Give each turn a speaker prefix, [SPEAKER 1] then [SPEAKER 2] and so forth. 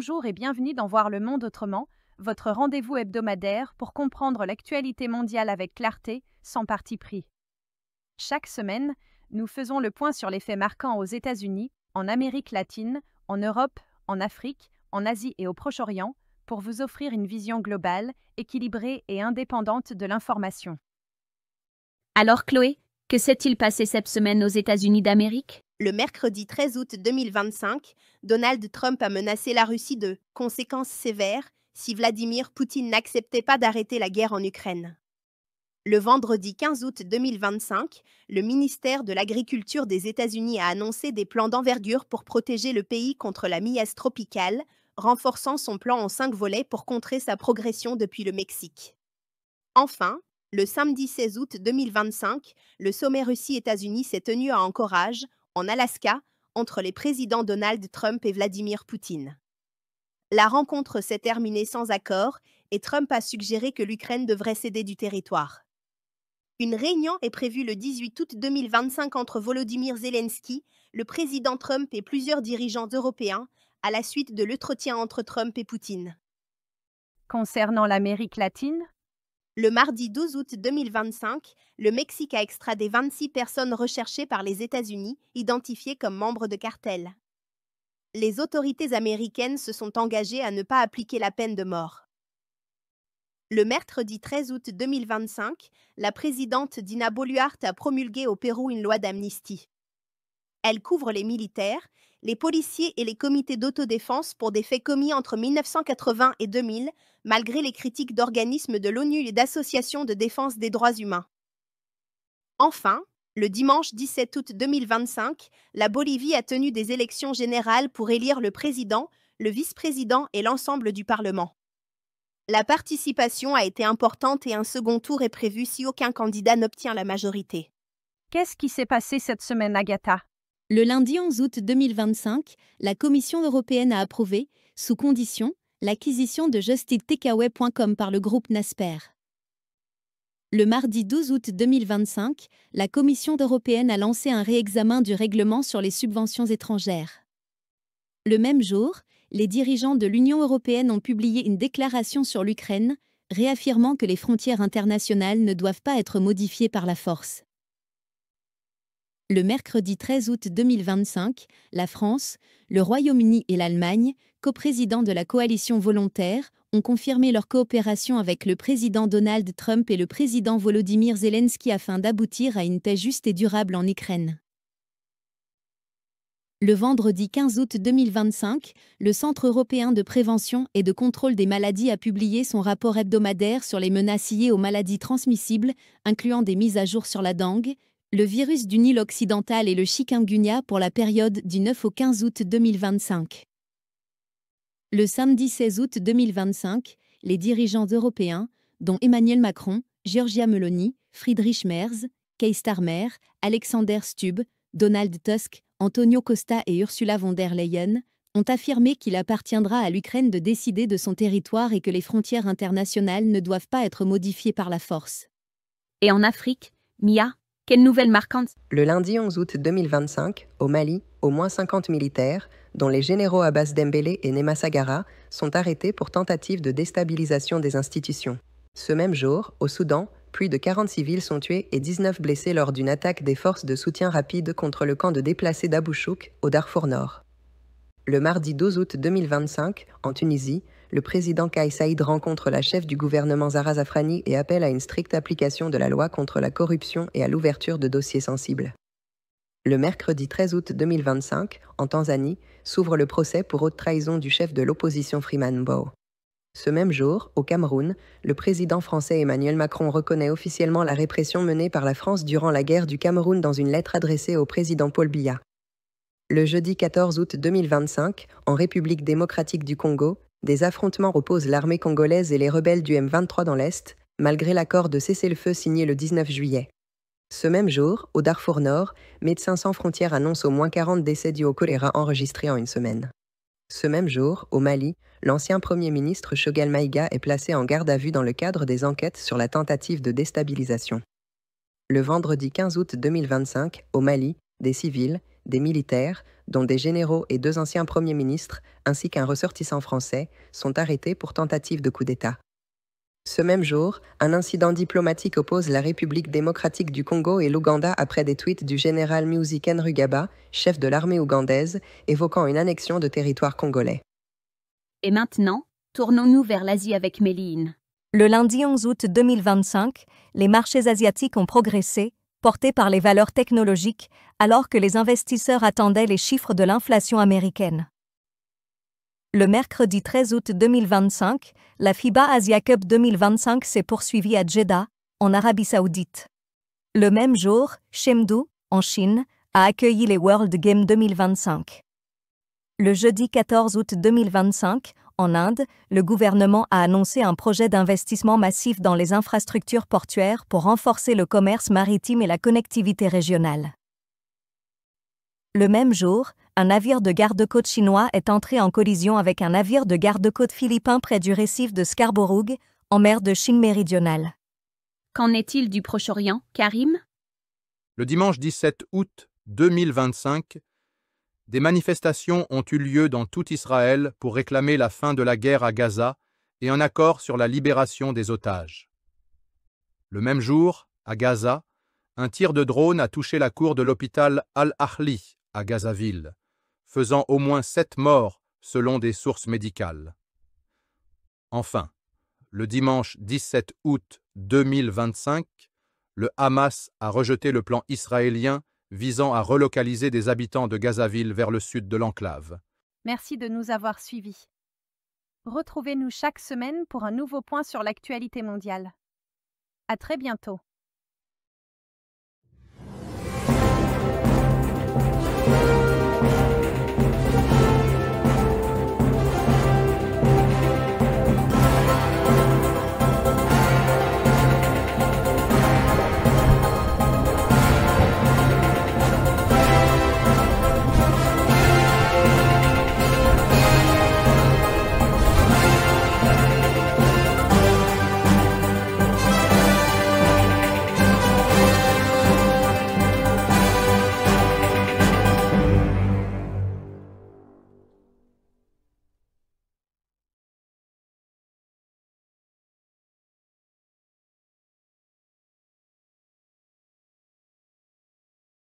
[SPEAKER 1] Bonjour et bienvenue dans Voir le monde autrement, votre rendez-vous hebdomadaire pour comprendre l'actualité mondiale avec clarté, sans parti pris. Chaque semaine, nous faisons le point sur les faits marquants aux États-Unis, en Amérique latine, en Europe, en Afrique, en Asie et au Proche-Orient, pour vous offrir une vision globale, équilibrée et indépendante de l'information.
[SPEAKER 2] Alors Chloé, que s'est-il passé cette semaine aux États-Unis d'Amérique?
[SPEAKER 3] Le mercredi 13 août 2025, Donald Trump a menacé la Russie de « conséquences sévères » si Vladimir Poutine n'acceptait pas d'arrêter la guerre en Ukraine. Le vendredi 15 août 2025, le ministère de l'Agriculture des États-Unis a annoncé des plans d'envergure pour protéger le pays contre la miasme tropicale, renforçant son plan en 5 volets pour contrer sa progression depuis le Mexique. Enfin, le samedi 16 août 2025, le sommet Russie-États-Unis s'est tenu à Anchorage, en Alaska, entre les présidents Donald Trump et Vladimir Poutine. La rencontre s'est terminée sans accord et Trump a suggéré que l'Ukraine devrait céder du territoire. Une réunion est prévue le 18 août 2025 entre Volodymyr Zelensky, le président Trump et plusieurs dirigeants européens, à la suite de l'entretien entre Trump et Poutine.
[SPEAKER 1] Concernant l'Amérique latine,
[SPEAKER 3] le mardi 12 août 2025, le Mexique a extradé 26 personnes recherchées par les États-Unis, identifiées comme membres de cartels. Les autorités américaines se sont engagées à ne pas appliquer la peine de mort. Le mercredi 13 août 2025, la présidente Dina Boluarte a promulgué au Pérou une loi d'amnistie. Elle couvre les militaires, les policiers et les comités d'autodéfense pour des faits commis entre 1980 et 2000, malgré les critiques d'organismes de l'ONU et d'associations de défense des droits humains. Enfin, le dimanche 17 août 2025, la Bolivie a tenu des élections générales pour élire le président, le vice-président et l'ensemble du Parlement. La participation a été importante et un second tour est prévu si aucun candidat n'obtient la majorité.
[SPEAKER 1] qu'est-ce qui s'est passé cette semaine, Agatha?
[SPEAKER 2] Le lundi 11 août 2025, la Commission européenne a approuvé, sous condition, l'acquisition de JustTakeaway.com par le groupe Naspers. Le mardi 12 août 2025, la Commission européenne a lancé un réexamen du règlement sur les subventions étrangères. Le même jour, les dirigeants de l'Union européenne ont publié une déclaration sur l'Ukraine, réaffirmant que les frontières internationales ne doivent pas être modifiées par la force. Le mercredi 13 août 2025, la France, le Royaume-Uni et l'Allemagne, coprésidents de la coalition volontaire, ont confirmé leur coopération avec le président Donald Trump et le président Volodymyr Zelensky afin d'aboutir à une paix juste et durable en Ukraine. Le vendredi 15 août 2025, le Centre européen de prévention et de contrôle des maladies a publié son rapport hebdomadaire sur les menaces liées aux maladies transmissibles, incluant des mises à jour sur la dengue, le virus du Nil occidental et le chikungunya pour la période du 9 au 15 août 2025. Le samedi 16 août 2025, les dirigeants européens, dont Emmanuel Macron, Giorgia Meloni, Friedrich Merz, Keir Starmer, Alexander Stubb, Donald Tusk, Antonio Costa et Ursula von der Leyen, ont affirmé qu'il appartiendra à l'Ukraine de décider de son territoire et que les frontières internationales ne doivent pas être modifiées par la force. Et en Afrique, Mia, quelle nouvelle marquante?
[SPEAKER 4] Le lundi 11 août 2025, au Mali, au moins 50 militaires, dont les généraux Abbas Dembélé et Nema Sagara, sont arrêtés pour tentative de déstabilisation des institutions. Ce même jour, au Soudan, plus de 40 civils sont tués et 19 blessés lors d'une attaque des forces de soutien rapide contre le camp de déplacés d'Abou Chouk, au Darfour Nord. Le mardi 12 août 2025, en Tunisie, le président Kais Saïed rencontre la chef du gouvernement Zahra Zafrani et appelle à une stricte application de la loi contre la corruption et à l'ouverture de dossiers sensibles. Le mercredi 13 août 2025, en Tanzanie, s'ouvre le procès pour haute trahison du chef de l'opposition Freeman Mbowe. Ce même jour, au Cameroun, le président français Emmanuel Macron reconnaît officiellement la répression menée par la France durant la guerre du Cameroun dans une lettre adressée au président Paul Biya. Le jeudi 14 août 2025, en République démocratique du Congo, des affrontements opposent l'armée congolaise et les rebelles du M23 dans l'Est, malgré l'accord de cessez-le-feu signé le 19 juillet. Ce même jour, au Darfour Nord, Médecins sans frontières annonce au moins 40 décès dus au choléra enregistrés en une semaine. Ce même jour, au Mali, l'ancien Premier ministre Choguel Maïga est placé en garde à vue dans le cadre des enquêtes sur la tentative de déstabilisation. Le vendredi 15 août 2025, au Mali, des civils, des militaires, dont des généraux et 2 anciens premiers ministres, ainsi qu'un ressortissant français, sont arrêtés pour tentative de coup d'État. Ce même jour, un incident diplomatique oppose la République démocratique du Congo et l'Ouganda après des tweets du général Muhoozi Kainerugaba, chef de l'armée ougandaise, évoquant une annexion de territoire congolais.
[SPEAKER 5] Et maintenant, tournons-nous vers l'Asie avec Méline.
[SPEAKER 6] Le lundi 11 août 2025, les marchés asiatiques ont progressé, portés par les valeurs technologiques, alors que les investisseurs attendaient les chiffres de l'inflation américaine. Le mercredi 13 août 2025, la FIBA Asia Cup 2025 s'est poursuivie à Jeddah, en Arabie Saoudite. Le même jour, Chengdu, en Chine, a accueilli les World Games 2025. Le jeudi 14 août 2025, en Inde, le gouvernement a annoncé un projet d'investissement massif dans les infrastructures portuaires pour renforcer le commerce maritime et la connectivité régionale. Le même jour, un navire de garde-côte chinois est entré en collision avec un navire de garde-côte philippin près du récif de Scarborough, en mer de Chine méridionale.
[SPEAKER 5] Qu'en est-il du Proche-Orient, Karim?
[SPEAKER 7] Le dimanche 17 août 2025, des manifestations ont eu lieu dans tout Israël pour réclamer la fin de la guerre à Gaza et un accord sur la libération des otages. Le même jour, à Gaza, un tir de drone a touché la cour de l'hôpital Al-Ahli à Gazaville, faisant au moins 7 morts selon des sources médicales. Enfin, le dimanche 17 août 2025, le Hamas a rejeté le plan israélien visant à relocaliser des habitants de Gazaville vers le sud de l'enclave.
[SPEAKER 1] Merci de nous avoir suivis. Retrouvez-nous chaque semaine pour un nouveau point sur l'actualité mondiale. À très bientôt.